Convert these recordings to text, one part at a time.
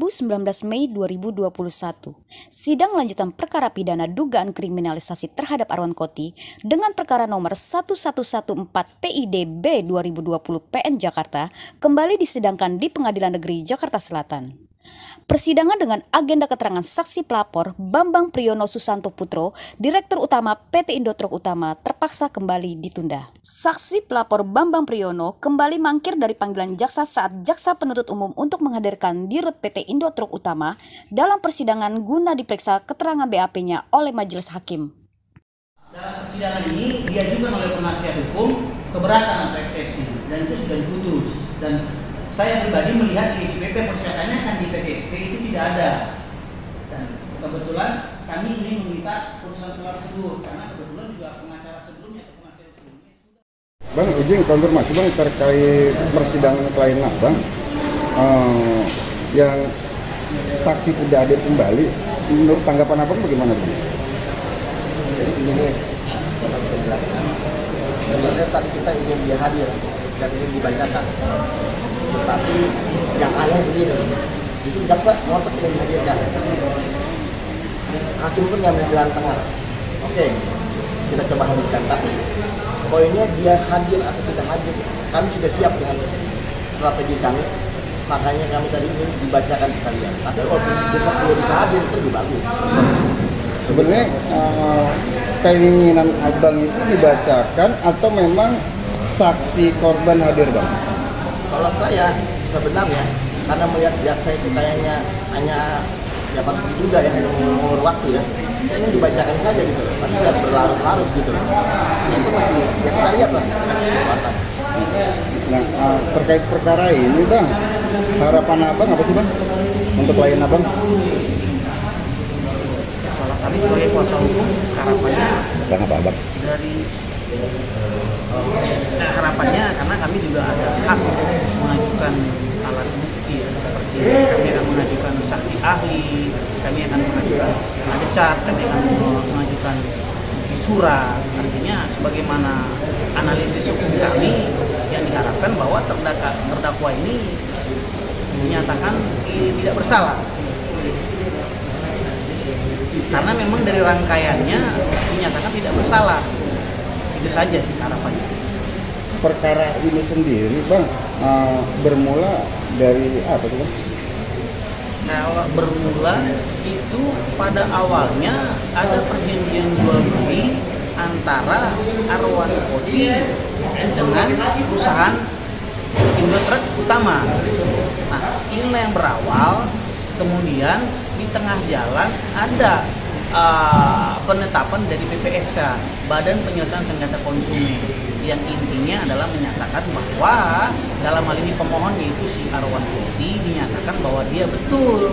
Rabu 19 Mei 2021, sidang lanjutan perkara pidana dugaan kriminalisasi terhadap Arwan Koti dengan perkara nomor 1114 PIDB 2020 PN Jakarta kembali disidangkan di Pengadilan Negeri Jakarta Selatan. Persidangan dengan agenda keterangan saksi pelapor Bambang Priyono Susanto Putro, Direktur Utama PT Indotruk Utama, terpaksa kembali ditunda. Saksi pelapor Bambang Priyono kembali mangkir dari panggilan jaksa saat jaksa penuntut umum untuk menghadirkan Dirut PT Indotruk Utama dalam persidangan guna diperiksa keterangan BAP-nya oleh majelis hakim. Dalam persidangan ini diajukan oleh penasihat hukum keberatan atau eksepsi dan itu sudah diputus, dan saya pribadi melihat di SPP persyaratannya kan di PTSP itu tidak ada, dan kebetulan kami ingin meminta putusan surat tersebut karena kebetulan juga pengacara sebelumnya atau penasihat sebelumnya sudah. Bang, izin konfirmasi Bang terkait persidangan klien Bang, yang saksi tidak hadir kembali, menurut tanggapan Abang bagaimana Bang? Jadi begini, dapat saya jelaskan. Sebenarnya tadi kita ingin dia hadir dan ingin dibacakan. Tetapi yang aneh begini, justru jaksa ngotot ingin dihadirkan. Hakim pun yang jalan tengah. Oke, kita coba hadirkan. Tapi poinnya dia hadir atau tidak hadir, kami sudah siap dengan strategi kami. Makanya kami tadi ingin dibacakan sekalian. Tapi kalau besok dia bisa hadir itu lebih bagus. Sebenarnya keinginan Abang itu dibacakan atau memang saksi korban hadir Bang? Kalau saya sebenarnya karena melihat jaksa itu kayaknya hanya dapat juga ya, hanya mengulur waktu ya, saya ingin dibacakan saja gitu, tapi tidak berlarut-larut gitu. Itu masih ya kita lihat lah, kasih kesempatan. Nah, terkait perkara ini Bang, harapan Abang apa sih Bang untuk klien Abang? Kalau kami sebagai kuasa hukum harapannya Bang apa Abang? dari harapannya karena kami juga ada hak mengajukan alat bukti ya, seperti kami akan mengajukan saksi ahli, kami akan mengajukan ada cat, kami akan mengajukan bukti surat. Artinya sebagaimana analisis hukum kami yang diharapkan bahwa terdakwa ini dinyatakan tidak bersalah. Karena memang dari rangkaiannya dinyatakan tidak bersalah. Itu saja sih harapannya. Perkara ini sendiri Bang bermula dari apa sih Bang? Kalau bermula itu pada awalnya ada perjanjian jual beli antara Arwan Koti dengan perusahaan Indotruk Utama. Nah, inilah yang berawal. Kemudian di tengah jalan ada penetapan dari BPSK, Badan Penyelesaian Sengketa Konsumen, yang intinya adalah menyatakan bahwa dalam hal ini pemohon yaitu si Arwan Koti dinyatakan bahwa dia betul.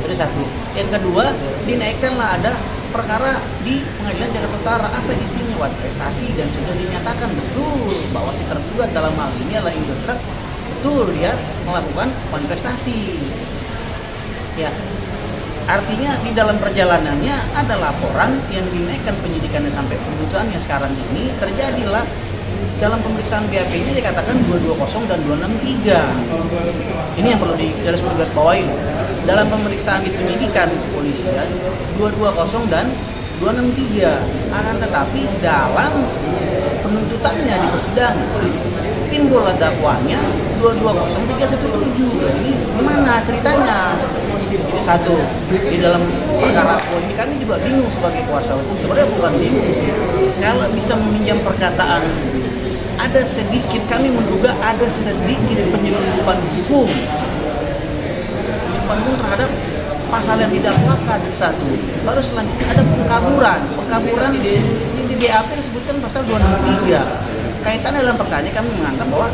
Itu satu. Yang kedua, dinaikkanlah ada perkara di Pengadilan Jakarta Utara. Apa isinya? Wan prestasi, dan sudah dinyatakan betul bahwa si tergugat dalam hal ini adalah Indotruk, betul dia melakukan wan prestasi. Ya, artinya di dalam perjalanannya ada laporan yang dinaikkan penyidikannya sampai penuntutannya sekarang ini terjadilah dalam pemeriksaan BAP-nya dikatakan 220 dan 263. Ini yang perlu garis bawahi. Dalam pemeriksaan di penyidikan kepolisian 220 dan 263. Akan tetapi dalam penuntutannya di persidangan timbul dakwaannya 220 317. Ini gimana ceritanya? Itu satu. Di dalam perkara ini kami juga bingung sebagai kuasa hukum. Sebenarnya bukan bingung sih. Kalau bisa meminjam perkataan, ada sedikit, kami menduga ada sedikit penyelundupan hukum. Penyelundupan hukum terhadap pasal yang didakwakan itu satu. Baru selanjutnya ada pengkaburan. Pengkaburan di BAP disebutkan pasal 263. Kaitannya dalam perkara ini kami menganggap bahwa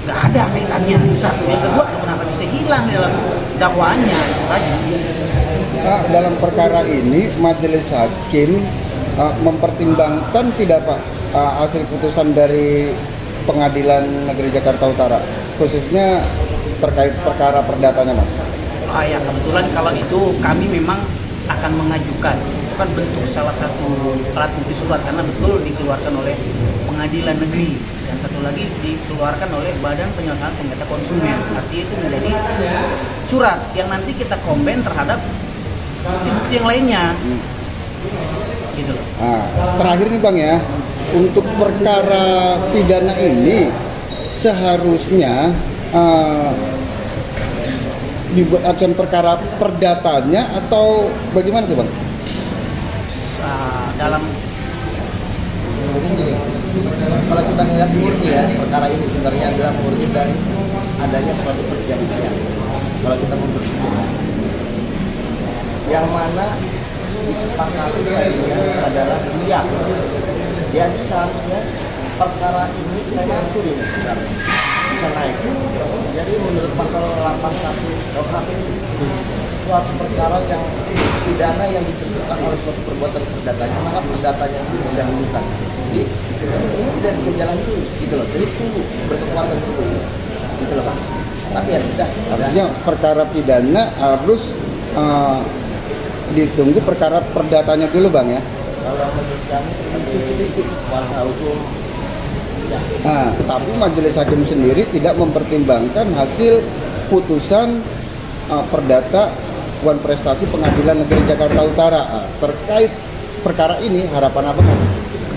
nggak ada kaitannya, itu satu. Yang kedua, kenapa bisa hilang di dalam dakwaannya, itu aja. Nah, dalam perkara ini majelis hakim mempertimbangkan tidak Pak hasil putusan dari Pengadilan Negeri Jakarta Utara, khususnya terkait perkara perdatanya Pak? Ya kebetulan kalau itu kami memang akan mengajukan, itu kan bentuk salah satu alat bukti surat karena betul dikeluarkan oleh pengadilan negeri, dan satu lagi dikeluarkan oleh Badan Penyelesaian Sengketa Konsumen. Artinya itu menjadi surat yang nanti kita komplain terhadap bukti yang lainnya. Gitu loh. Nah, terakhir nih Bang ya, untuk perkara pidana ini seharusnya dibuat acuan perkara perdatanya atau bagaimana tuh Bang? Dalam Jadi gini, kalau kita melihat murni ya, perkara ini sebenarnya adalah murni dari adanya suatu perjanjian. Kalau kita berpikir, yang mana disepakati tadinya adalah dia. Jadi seharusnya perkara ini memang turun sekarang bisa naik. Jadi menurut pasal 81 KUHP suatu perkara yang pidana yang ditentukan oleh suatu perbuatan perdatanya, maka perdatanya itu didahulukan. Jadi ini tidak bisa jalan dulu, gitu loh. Jadi tunggu berkekuatan dulu, gitu loh Pak. Tapi ya sudah. Artinya perkara pidana harus ditunggu perkara perdatanya dulu Bang ya. Kalau menurut kami seperti kuasa hukum. Ya. Nah, tetapi majelis hakim sendiri tidak mempertimbangkan hasil putusan perdata Dewan Prestasi Pengadilan Negeri Jakarta Utara. Terkait perkara ini harapan apa Bang?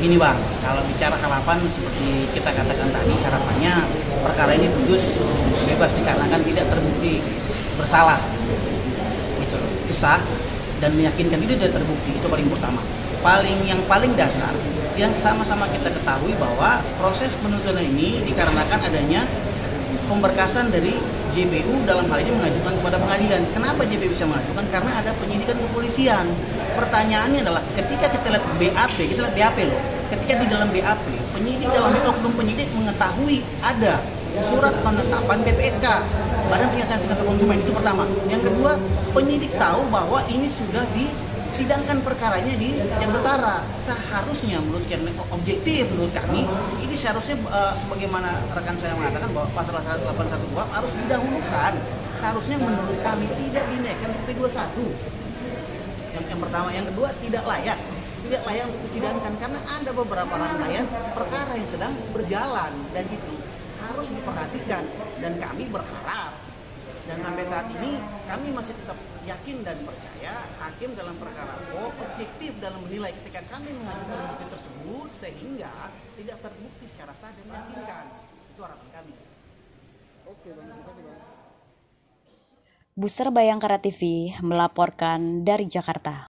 begini Bang, kalau bicara harapan seperti kita katakan tadi, harapannya perkara ini putus bebas dikarenakan tidak terbukti bersalah. Itu sah dan meyakinkan itu tidak terbukti, itu paling pertama. Yang paling dasar yang sama-sama kita ketahui bahwa proses penuntutan ini dikarenakan adanya pemberkasan dari JPU dalam hal ini mengajukan kepada pengadilan. Kenapa JPU bisa mengajukan? Karena ada penyidikan kepolisian. Pertanyaannya adalah ketika kita lihat BAP, kita lihat BAP loh. Ketika di dalam BAP, penyidik dalam oknum penyidik mengetahui ada surat penetapan BPSK, Badan Penyelesaian Sengketa Konsumen, itu pertama. Yang kedua, penyidik tahu bahwa ini sudah disidangkan perkaranya di Jakarta. Seharusnya menurut objektif menurut kami ini seharusnya sebagaimana rekan saya mengatakan bahwa pasal 181 KUHP harus didahulukan. Seharusnya menurut kami tidak dinaikkan ke P21. Yang pertama, yang kedua tidak layak untuk disidangkan karena ada beberapa rangkaian perkara yang sedang berjalan dan itu harus diperhatikan, dan kami berharap dan sampai saat ini kami masih tetap yakin dan percaya hakim dalam perkara objektif dalam menilai ketika kami mengajukan bukti tersebut sehingga tidak terbukti secara sah dan meyakinkan. Itu harapan kami. Oke Bang, terima kasih Bang. Buser Bayangkara TV melaporkan dari Jakarta.